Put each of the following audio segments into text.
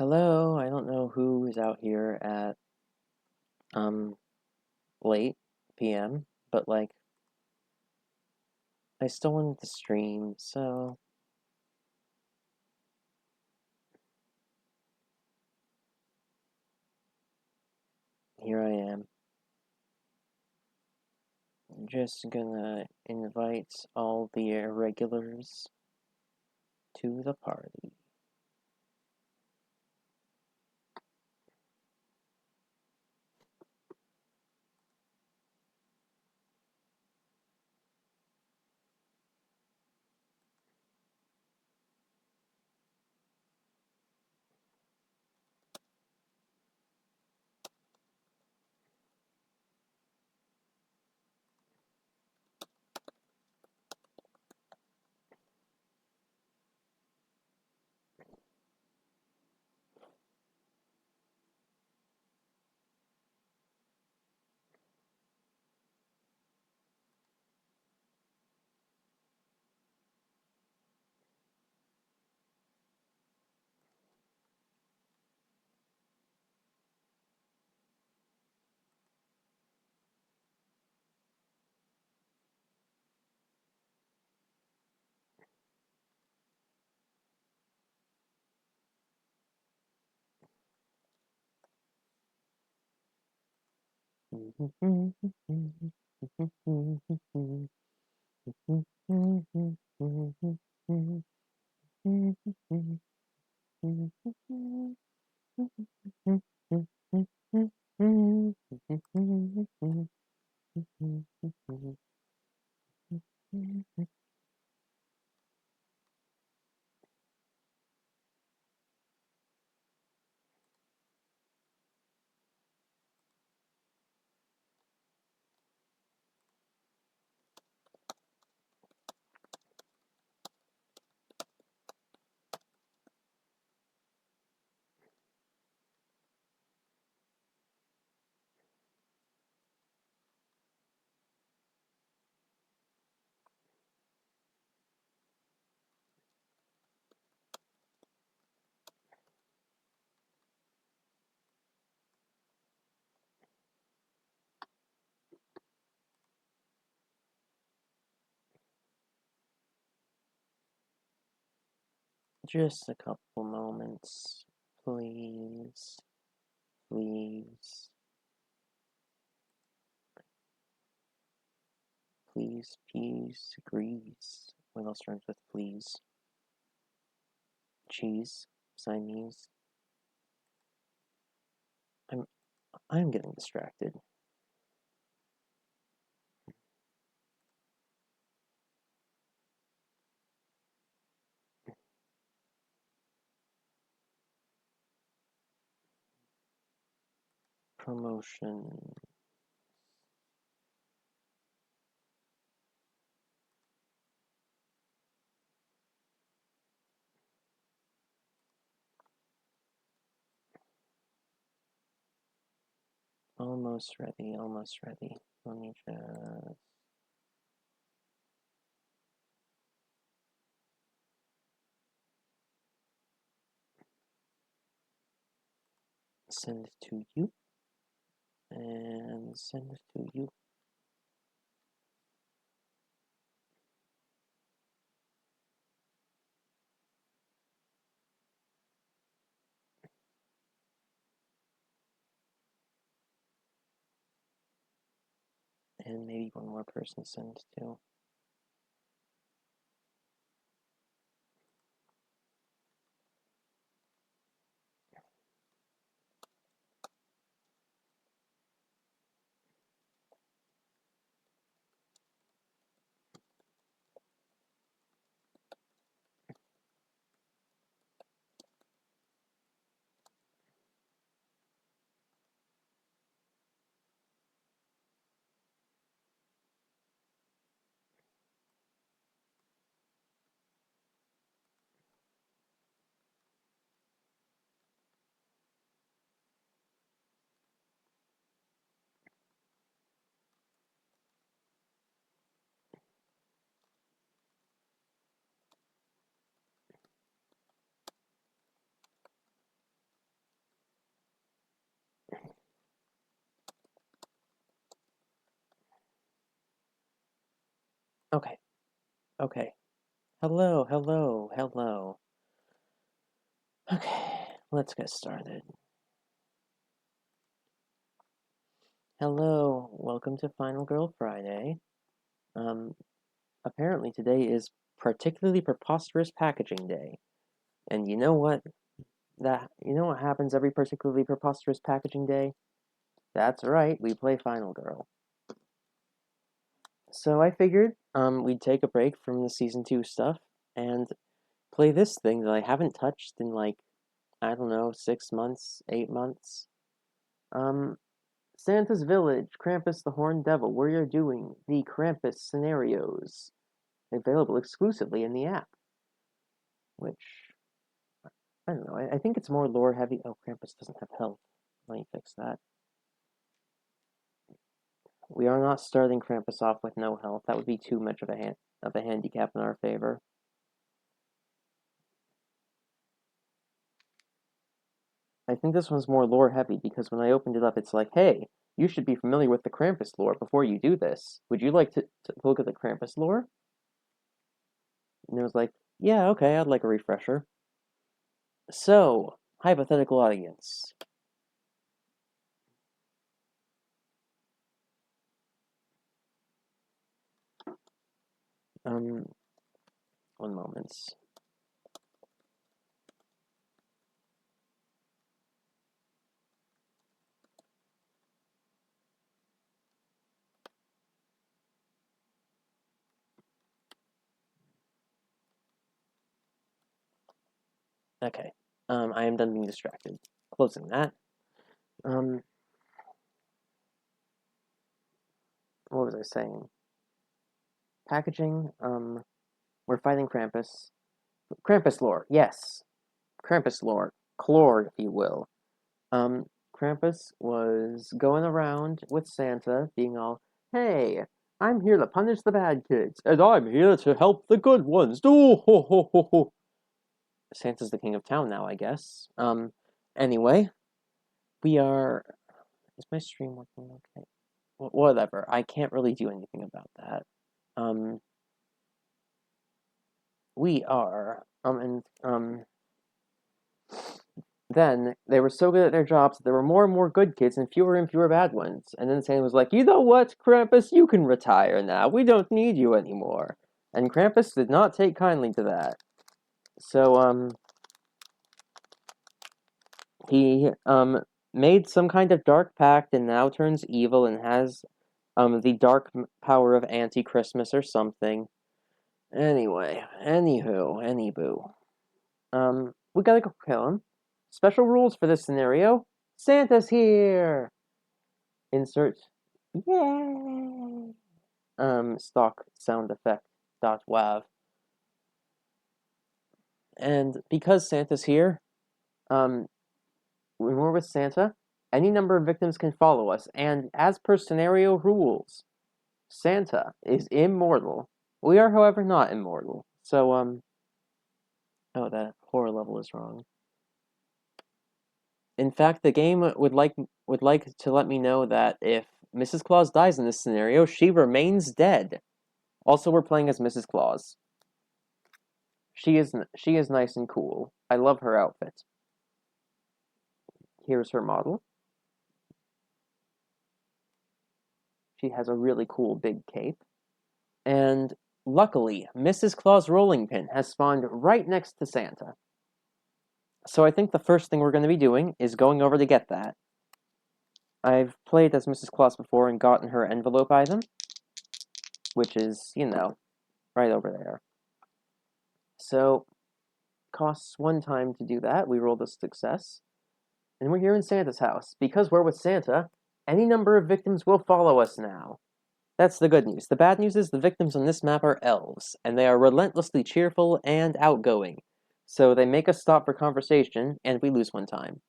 Hello, I don't know who is out here at um late PM, but like I still wanted to stream, so here I am. Just gonna invite all the irregulars to the party. Just a couple moments, please. Please. Please, peas, grease. What else rhymes with please? Cheese, Siamese. I'm I'm getting distracted. Promotion. Almost ready, almost ready. Let me just send it to you and send it to you. And maybe one more person send it to. Okay, okay. Hello, hello, hello. Okay, let's get started. Hello, welcome to Final Girl Friday. Um, Apparently today is particularly preposterous packaging day. And you know what? You know what happens every particularly preposterous packaging day? That's right, we play Final Girl. So I figured we'd take a break from the season 2 stuff and play this thing that I haven't touched in like, I don't know, 6 months, 8 months. Um Santa's Village, Krampus the Horned Devil, where you're doing the Krampus scenarios, available exclusively in the app, which, I don't know, I think it's more lore heavy. Oh, Krampus doesn't have health. Let me fix that. We are not starting Krampus off with no health. That would be too much of a handicap in our favor. I think this one's more lore heavy because when I opened it up, it's like, hey, you should be familiar with the Krampus lore before you do this. Would you like to look at the Krampus lore? And it was like, yeah, okay, I'd like a refresher. So, hypothetical audience. Um, one moment. Okay. I am done being distracted. Closing that. Um, what was I saying? Packaging. We're fighting Krampus. Krampus lore, yes. Krampus lore. Clore, if you will. Krampus was going around with Santa, being all, hey, I'm here to punish the bad kids, and I'm here to help the good ones. Ooh, ho, ho, ho, ho. Santa's the king of town now, I guess. Anyway, we are. Is my stream working okay? Whatever. I can't really do anything about that. Um, we are. Then they were so good at their jobs that there were more and more good kids and fewer bad ones. And then Santa was like, you know what, Krampus, you can retire now. We don't need you anymore. And Krampus did not take kindly to that. So, he, made some kind of dark pact and now turns evil and has, the dark power of anti-Christmas or something. Anyway, anyboo. We gotta go kill him. Special rules for this scenario. Santa's here! Insert yay stock sound effect .wav. And because Santa's here, um, when we're with Santa, any number of victims can follow us, and as per scenario rules, Santa is immortal. We are, however, not immortal. So, oh, that horror level is wrong. In fact, the game would like to let me know that if Mrs. Claus dies in this scenario, she remains dead. Also, we're playing as Mrs. Claus. She is nice and cool. I love her outfit. Here's her model. She has a really cool big cape. And luckily, Mrs. Claus rolling pin has spawned right next to Santa. So I think the first thing we're going to be doing is going over to get that. I've played as Mrs. Claus before and gotten her envelope item, which is, you know, right over there. So, costs 1 time to do that. We rolled a success. And we're here in Santa's house. Because we're with Santa, any number of victims will follow us now. That's the good news. The bad news is the victims on this map are elves, and they are relentlessly cheerful and outgoing. So they make us stop for conversation, and we lose 1 time.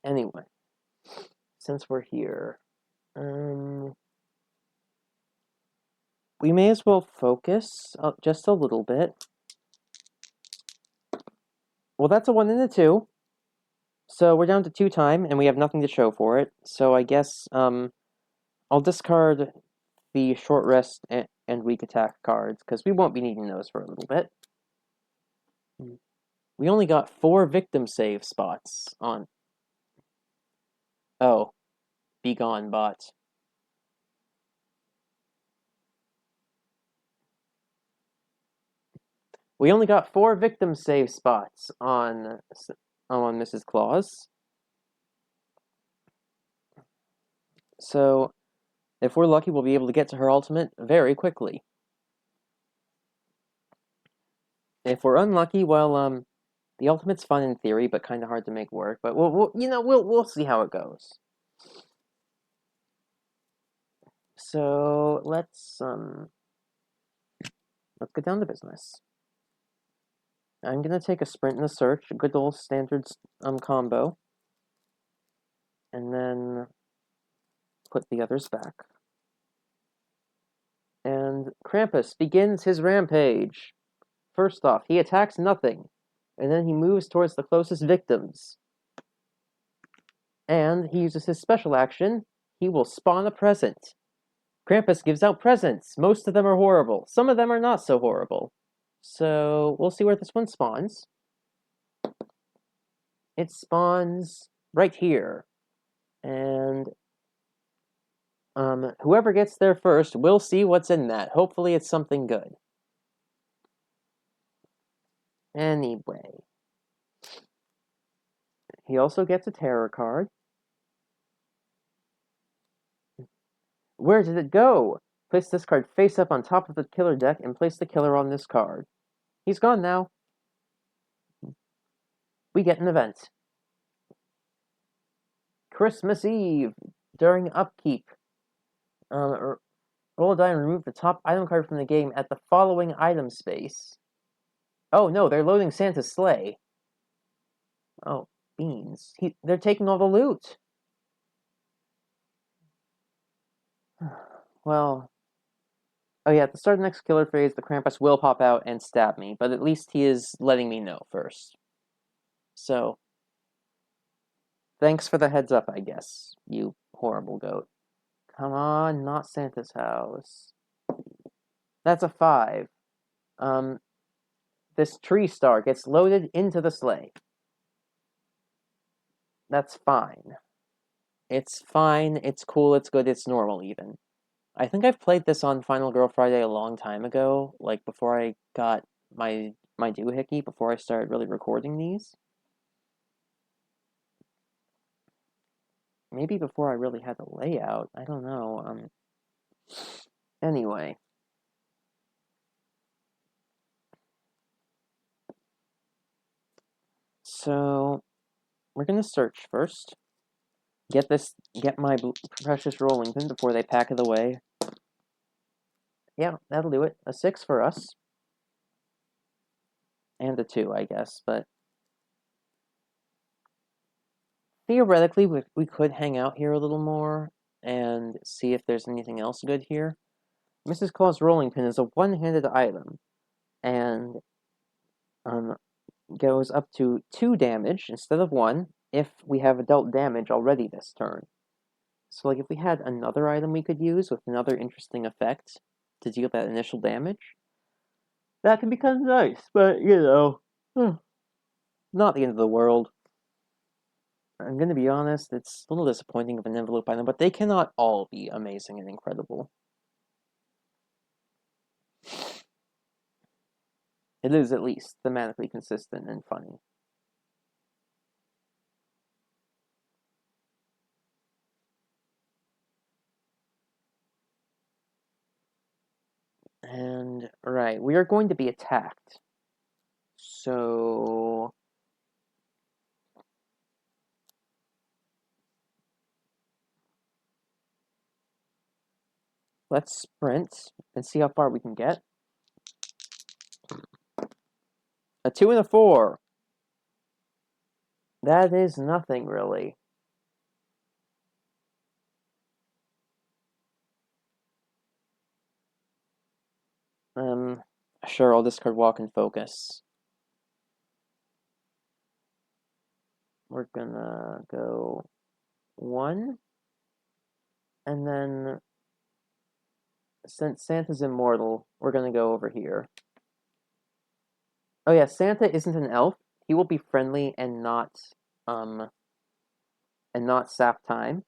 Anyway, since we're here, We may as well focus just a little bit. Well, that's a 1 and a 2. So we're down to 2 time, and we have nothing to show for it. So I guess I'll discard the short rest and weak attack cards, because we won't be needing those for a little bit. We only got 4 victim save spots on... Oh. Be gone, bot. We only got 4 victim save spots on Mrs. Claus. So, if we're lucky, we'll be able to get to her ultimate very quickly. If we're unlucky, well, the ultimate's fun in theory, but kind of hard to make work. But we'll see how it goes. So let's get down to business. I'm gonna take a sprint and a search, a good old standard combo, and then put the others back. And Krampus begins his rampage. First off, he attacks nothing, and then he moves towards the closest victims. And he uses his special action. He will spawn a present. Krampus gives out presents. Most of them are horrible. Some of them are not so horrible. So we'll see where this one spawns. It spawns right here. And whoever gets there first, we'll see what's in that. Hopefully it's something good. Anyway. He also gets a terror card. Where did it go? Place this card face up on top of the killer deck and place the killer on this card. He's gone now. We get an event. Christmas Eve. During upkeep. Roll a die and remove the top item card from the game at the following item space. Oh no, they're loading Santa's sleigh. Oh, beans. They're taking all the loot. Well... Oh yeah, at the start of the next killer phase, the Krampus will pop out and stab me, but at least he is letting me know first. So... Thanks for the heads up, I guess, you horrible goat. Come on, not Santa's house. That's a 5. This tree star gets loaded into the sleigh. That's fine. It's fine, it's cool, it's good, it's normal even. I think I've played this on Final Girl Friday a long time ago, like before I got my doohickey, before I started really recording these. Maybe before I really had the layout, I don't know. Anyway. So, we're gonna search first. Get my precious rolling pin before they pack it away. Yeah, that'll do it. A 6 for us. And a 2, I guess, but... Theoretically, we could hang out here a little more and see if there's anything else good here. Mrs. Claus' rolling pin is a one-handed item, and goes up to 2 damage instead of 1 if we have adult damage already this turn. So, like, if we had another item we could use with another interesting effect to deal that initial damage, that can be kind of nice, but, you know, not the end of the world. I'm going to be honest, it's a little disappointing of an envelope item, but they cannot all be amazing and incredible. It is at least thematically consistent and funny. And, right, we are going to be attacked. So... let's sprint and see how far we can get. A 2 and a 4. That is nothing, really. Um, sure, I'll discard walk and focus. We're gonna go 1, and then since Santa's immortal, we're gonna go over here. Oh yeah, Santa isn't an elf. He will be friendly um and not sap time.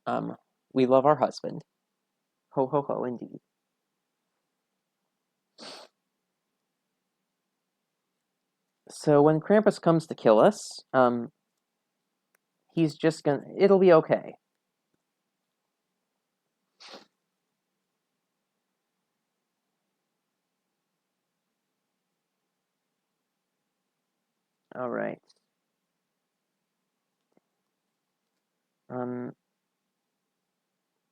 Um, we love our husband. Ho ho ho, indeed. So when Krampus comes to kill us, he's just gonna. It'll be okay. All right. Um,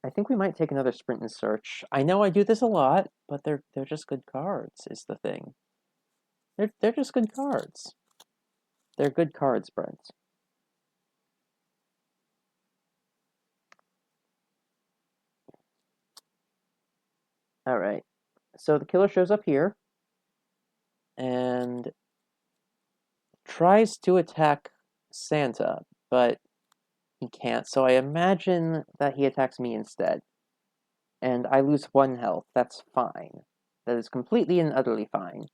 I think we might take another sprint and search. I know I do this a lot, but they're just good cards. Is the thing. They're just good cards. They're good cards, Brent. All right. So the killer shows up here and tries to attack Santa, but he can't. So I imagine that he attacks me instead. And I lose 1 health. That's fine. That is completely and utterly fine.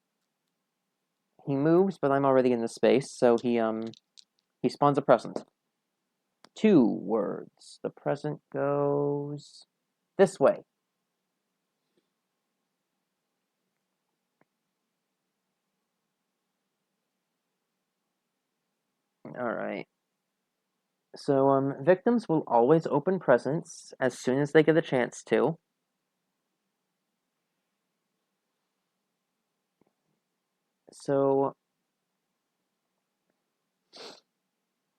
He moves, but I'm already in the space, so he spawns a present. 2 words. The present goes this way. Alright. So, victims will always open presents as soon as they get a chance to. So,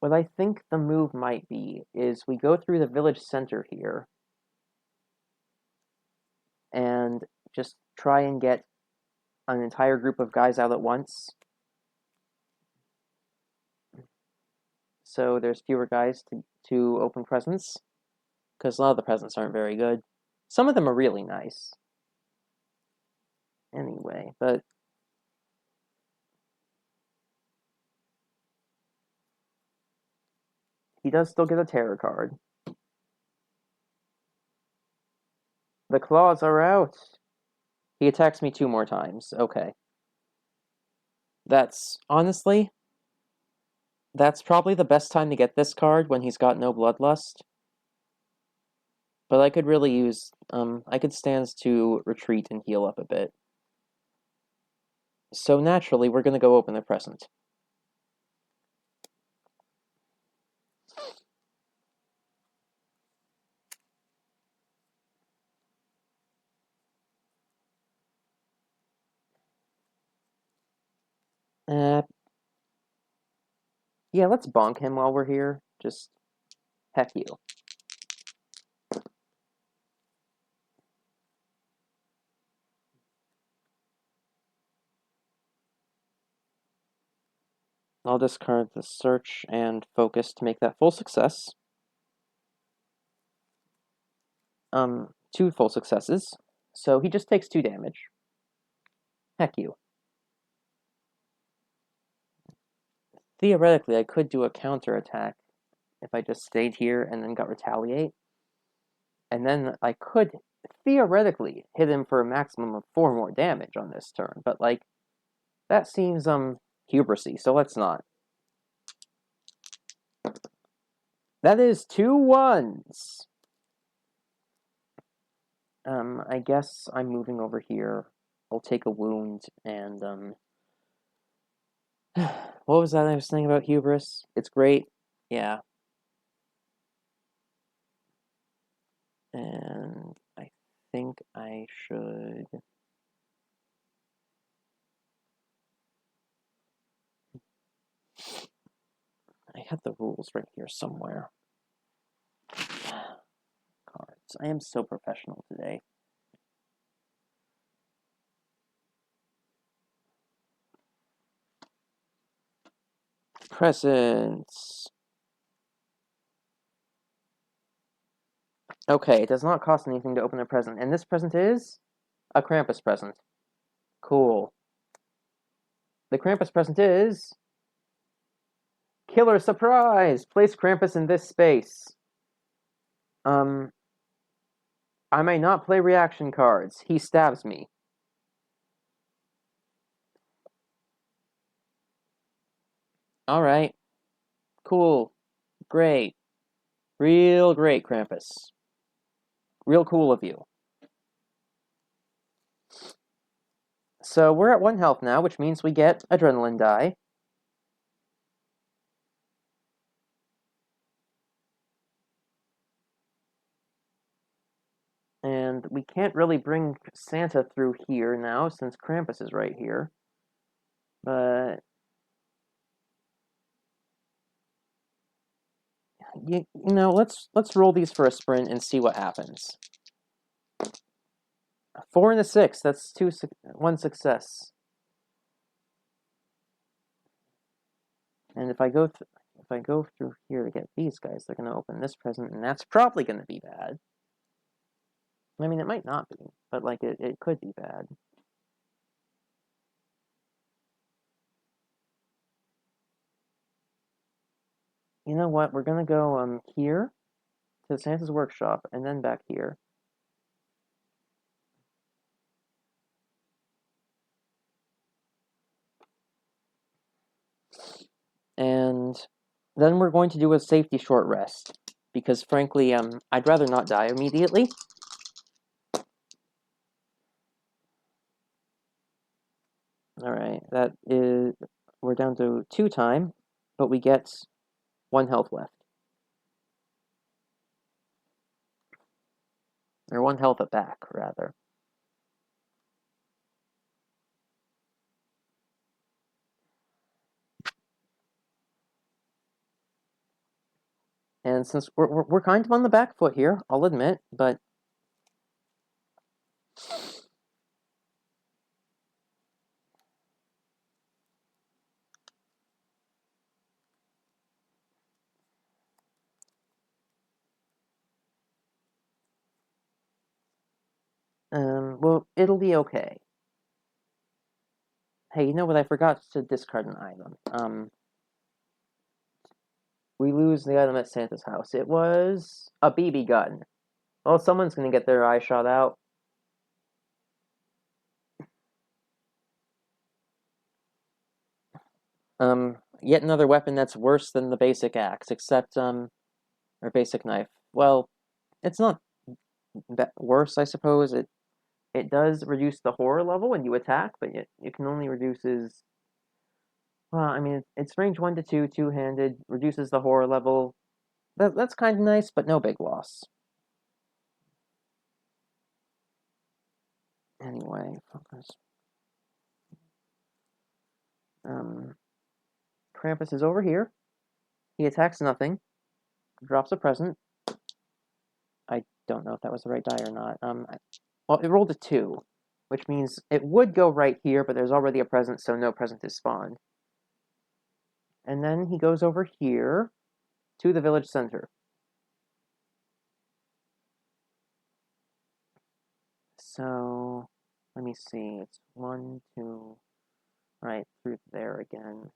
what I think the move might be is we go through the village center here and just try and get an entire group of guys out at once. So there's fewer guys to open presents, because a lot of the presents aren't very good. Some of them are really nice. Anyway, but he does still get a terror card. The claws are out. He attacks me 2 more times. Okay. Honestly, that's probably the best time to get this card when he's got no bloodlust. But I could really use, I could stand to retreat and heal up a bit. So naturally, we're gonna go open the present. Uh, yeah, let's bonk him while we're here. Just heck you. I'll discard the search and focus to make that full success. 2 full successes. So he just takes 2 damage. Heck you. Theoretically, I could do a counterattack if I just stayed here and then got retaliate. And then I could theoretically hit him for a maximum of 4 more damage on this turn. But, like, that seems, hubrisy, so let's not. That is 2 1s! I guess I'm moving over here. I'll take a wound, and, what was that I was saying about hubris? It's great. Yeah. And I think I should... I had the rules right here somewhere. Cards. I am so professional today. Presents. Okay, it does not cost anything to open a present. And this present is a Krampus present. Cool. The Krampus present is... Killer surprise! Place Krampus in this space. I may not play reaction cards. He stabs me. Alright. Cool. Great. Real great, Krampus. Real cool of you. So we're at 1 health now, which means we get adrenaline die. And we can't really bring Santa through here now, since Krampus is right here. But... You know, let's roll these for a sprint and see what happens. 4 and a 6, that's 1 success. And if I go through here to get these guys, they're going to open this present, and that's probably going to be bad. I mean, it might not be, but like it could be bad. You know what? We're going to go here to Santa's workshop and then back here. And then we're going to do a safety short rest, because frankly, I'd rather not die immediately. Alright, that is... We're down to 2 time, but we get 1 health left. Or 1 health back, rather. And since we're kind of on the back foot here, I'll admit, but... well, it'll be okay. Hey, you know what? I forgot to discard an item. We lose the item at Santa's house. It was a BB gun. Well, someone's gonna get their eye shot out. Yet another weapon that's worse than the basic axe, except, or basic knife. Well, it's not worse, I suppose. It does reduce the horror level when you attack, but it can only reduces... Well, I mean, it's range 1 to 2, two-handed, reduces the horror level. That's kind of nice, but no big loss. Anyway, focus. Krampus is over here. He attacks nothing. Drops a present. I don't know if that was the right die or not. Well, it rolled a 2, which means it would go right here, but there's already a present, so no present is spawned. And then he goes over here to the village center. So, let me see. It's 1, 2, right through there again.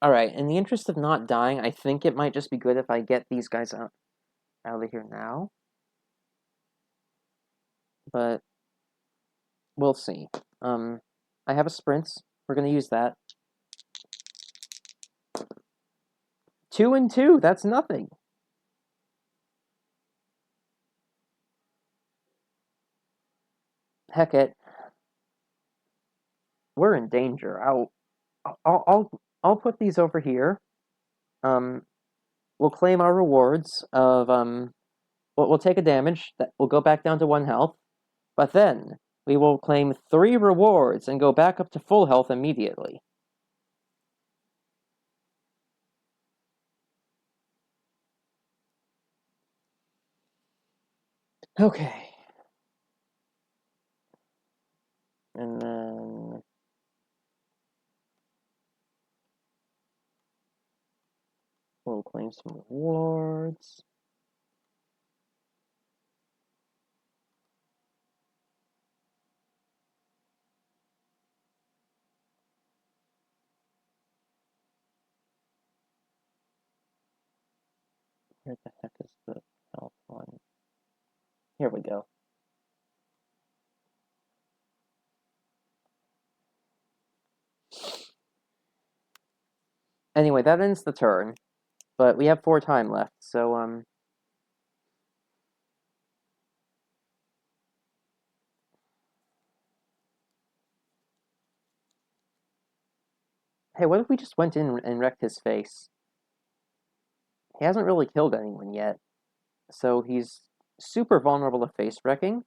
Alright, in the interest of not dying, I think it might just be good if I get these guys out of here now. But we'll see. I have a sprint. We're going to use that. 2 and 2, that's nothing. Heck it. We're in danger. I'll put these over here. We'll claim our rewards of we'll take a damage that will go back down to 1 health, but then we will claim 3 rewards and go back up to full health immediately. Okay. And then find some wards. Where the heck is the health one? Here we go. Anyway, that ends the turn, but we have 4 time left, so, hey, what if we just went in and wrecked his face? He hasn't really killed anyone yet, so he's super vulnerable to face wrecking.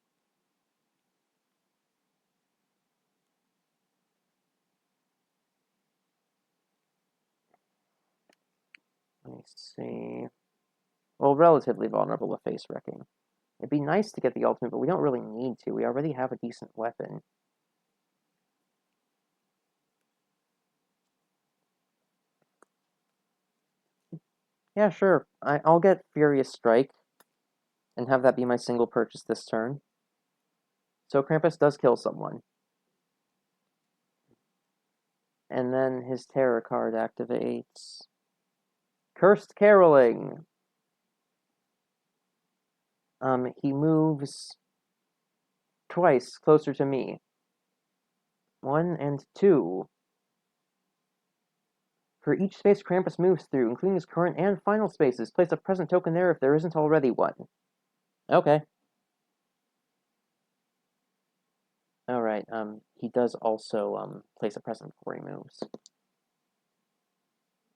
Let me see. Well, relatively vulnerable to face wrecking. It'd be nice to get the ultimate, but we don't really need to. We already have a decent weapon. Yeah, sure. I'll get Furious Strike and have that be my single purchase this turn. So Krampus does kill someone. And then his terror card activates. Cursed Caroling! He moves twice closer to me. 1 and 2. For each space Krampus moves through, including his current and final spaces, place a present token there if there isn't already one. Okay. Alright, he does also, place a present before he moves.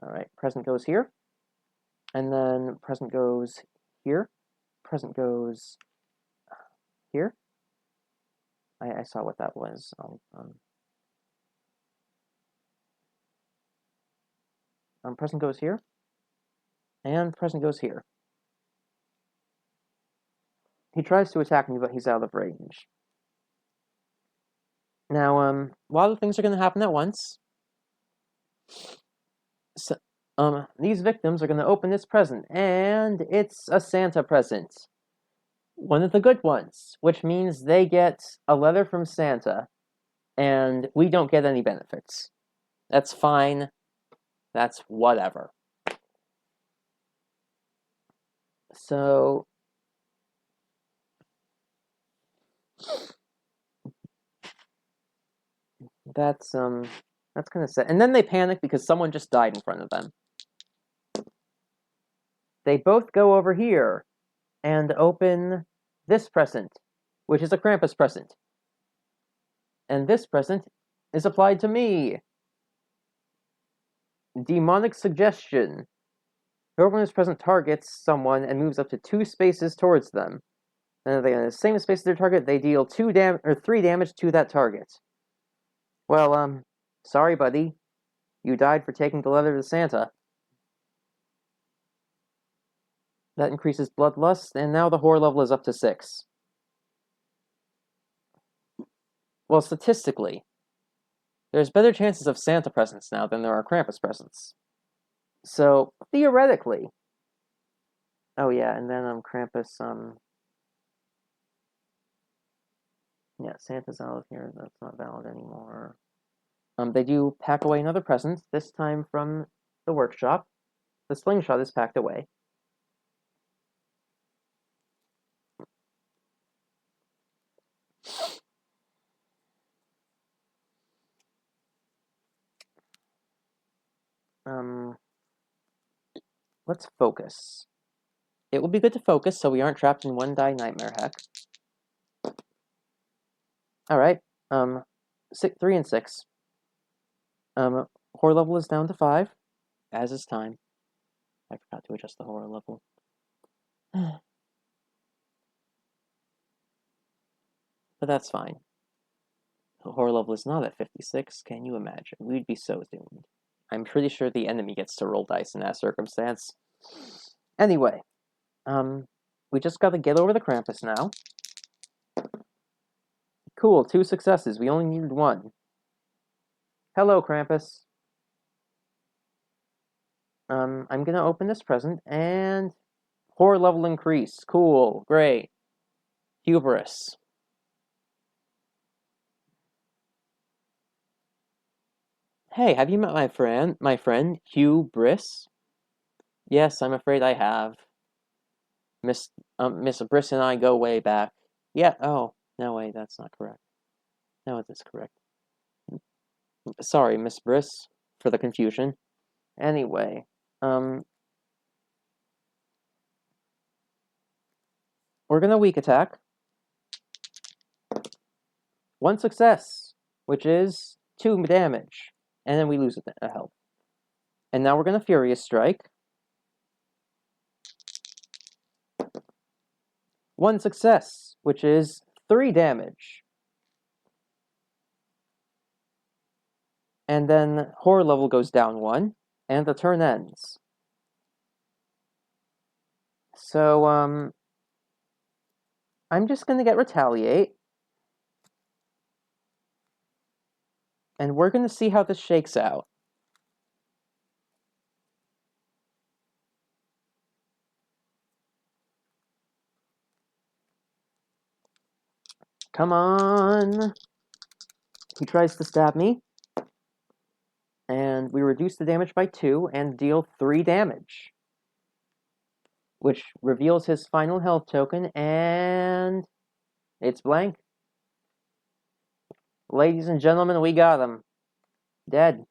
Alright, present goes here. And then present goes here. Present goes here. I saw what that was. Present goes here. And present goes here. He tries to attack me, but he's out of range. Now, a lot of things are going to happen at once. So, these victims are going to open this present, and it's a Santa present. One of the good ones, which means they get a letter from Santa, and we don't get any benefits. That's fine. That's whatever. So, that's kind of sad. And then they panic because someone just died in front of them. They both go over here and open this present, which is a Krampus present. And this present is applied to me. Demonic Suggestion. Whoever this present targets someone and moves up to 2 spaces towards them. And if they are in the same space as their target, they deal 3 damage to that target. Well, sorry, buddy. You died for taking the letter to Santa. That increases bloodlust, and now the horror level is up to 6. Well, statistically, there's better chances of Santa presents now than there are Krampus presents. So, theoretically... Oh yeah, and then, Krampus, yeah, Santa's out of here. That's not valid anymore. They do pack away another present, this time from the workshop. The slingshot is packed away. Let's focus. It will be good to focus so we aren't trapped in 1-die nightmare heck. Alright, 3 and 6. Horror level is down to 5, as is time. I forgot to adjust the horror level. But that's fine. The horror level is not at 56, can you imagine? We'd be so doomed. I'm pretty sure the enemy gets to roll dice in that circumstance. Anyway, we just gotta get over the Krampus now. Cool, 2 successes. We only needed 1. Hello, Krampus. I'm gonna open this present, and horror level increase. Cool, great. Hubris. Hey, have you met my friend, Hugh Briss? Yes, I'm afraid I have. Miss Briss and I go way back. Yeah, oh, no, wait, that's not correct. No, it is correct. Sorry, Miss Briss, for the confusion. Anyway, we're gonna weak attack. One success, which is 2 damage, and then we lose a health. And now we're gonna Furious Strike. One success, which is 3 damage. And then horror level goes down 1, and the turn ends. So, I'm just gonna get Retaliate, and we're gonna see how this shakes out. Come on! He tries to stab me, and we reduce the damage by 2 and deal 3 damage, which reveals his final health token, and it's blank. Ladies and gentlemen, we got him. Dead.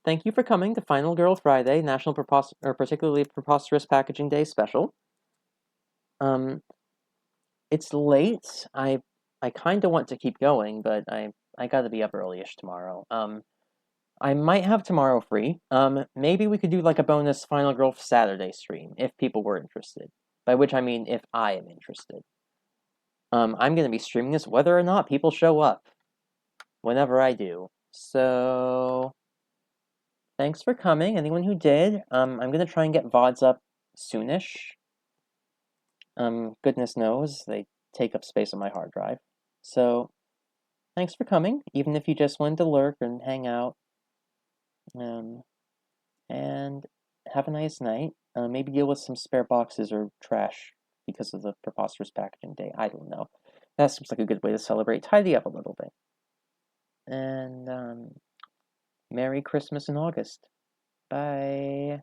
Thank you for coming to Final Girl Friday, National Particularly Preposterous Packaging Day special. It's late. I kind of want to keep going, but I got to be up early-ish tomorrow. I might have tomorrow free. Maybe we could do like a bonus Final Girl Saturday stream if people were interested. By which I mean if I am interested. I'm gonna be streaming this whether or not people show up. Whenever I do. So thanks for coming, anyone who did. I'm gonna try and get VODs up soonish. Goodness knows, they take up space on my hard drive. So thanks for coming, even if you just wanted to lurk and hang out. And have a nice night. Maybe deal with some spare boxes or trash because of the Preposterous Packaging Day. I don't know. That seems like a good way to celebrate. Tidy up a little bit. And Merry Christmas in August. Bye.